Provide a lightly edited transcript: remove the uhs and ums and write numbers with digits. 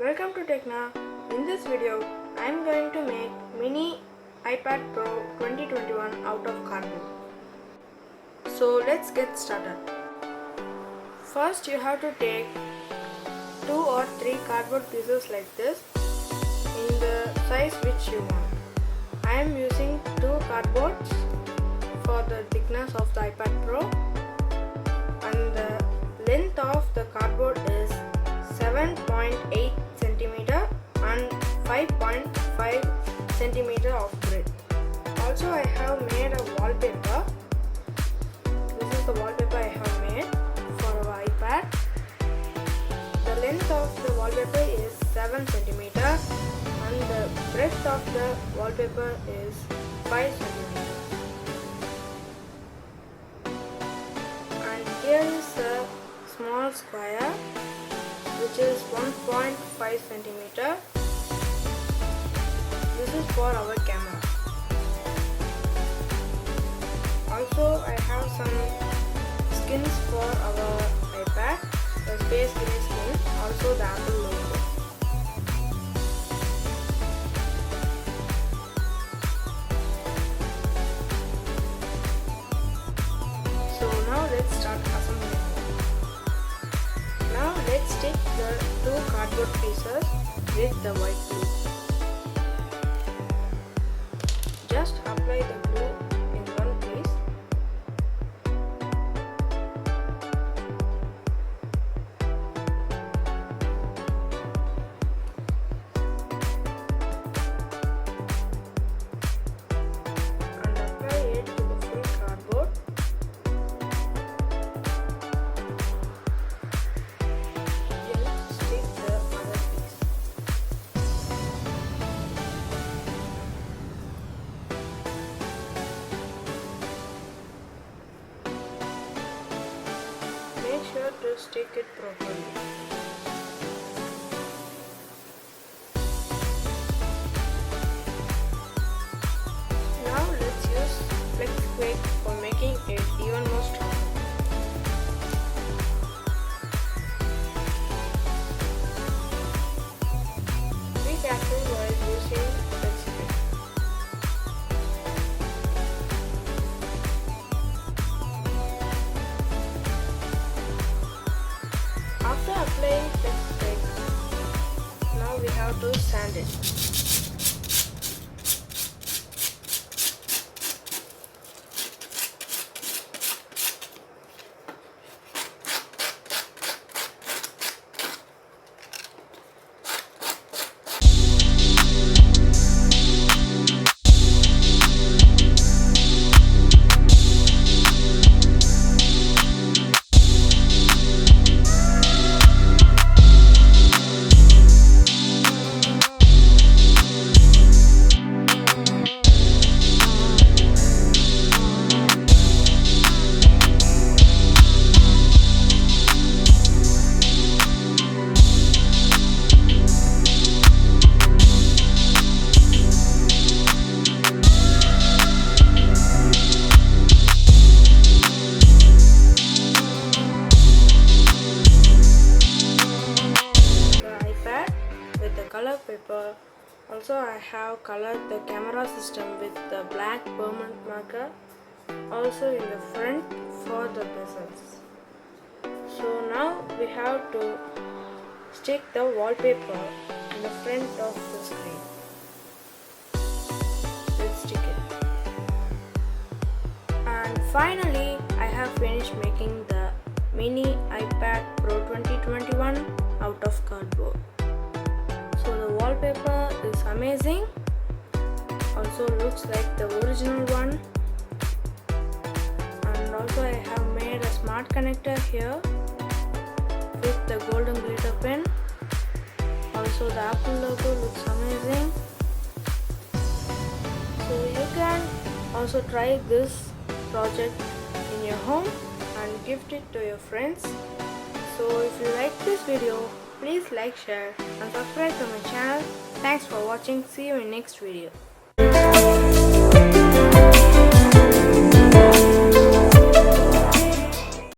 Welcome to TèchNA. In this video, I am going to make mini iPad Pro 2021 out of cardboard. So let's get started. First you have to take 2 or 3 cardboard pieces like this in the size which you want. I am using 2 cardboards for the thickness of the iPad Pro, and the length of the cardboard is 7.8 centimeter and 5.5 centimeter of width. Also, I have made a wallpaper. This is the wallpaper I have made for our iPad. The length of the wallpaper is 7 centimeter and the breadth of the wallpaper is 5 centimeter. And here is a small square which is 1.5 centimeter. This is for our camera. Also, I have some skins for our iPad, the Space Gray skin, also the Apple logo. So now let's start assembling. Now let's stick the 2 cardboard pieces with the white glue. Just apply the glue in one place. And apply it to the full cardboard. Stick the other piece. Make sure to stick it properly. Now let's use flex quick for making it even more stronger. Be careful while using flex quick. After applying flex quick, now we have to sand it. Color paper. Also, I have colored the camera system with the black permanent marker, also in the front for the bezels. So now we have to stick the wallpaper in the front of the screen. Let's stick it. And finally, I have finished making the mini iPad Pro 2021 out of cardboard. So the wallpaper is amazing, also looks like the original one, and also I have made a smart connector here with the golden glitter pen. Also the Apple logo looks amazing. So you can also try this project in your home and gift it to your friends. So if you like this video, please like, share and subscribe to my channel. Thanks for watching. See you in next video.